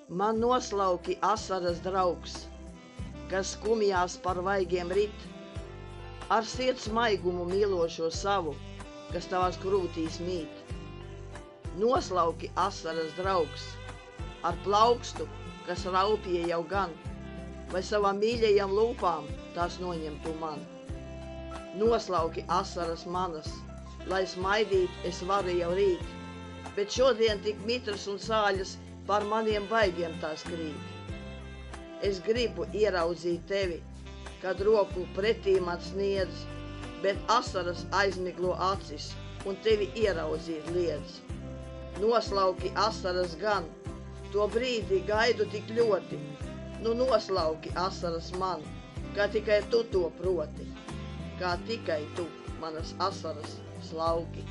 Man noslauki asaras draugs, kas skumjās par vaigiem rit, ar sirds maigumu mīlošo savu, kas tavās krūtīs mīt. Noslauki asaras draugs, ar plaukstu, kas raupja jau gan, vai savām mīļajām lūpām tās noņemtu man. Noslauki asaras manas, lai smaidīt es varu jau rīt, bet šodien tik mitras un sāļas par maniem baigiem tās krīt. Es gribu ieraudzīt tevi, kad roku pretī man sniedz, bet asaras aizmiglo acis un tevi ieraudzīt liedz. Noslauki asaras gan, to brīdi gaidu tik ļoti, nu noslauki asaras man, kā tikai tu to proti, kā tikai tu manas asaras slauki.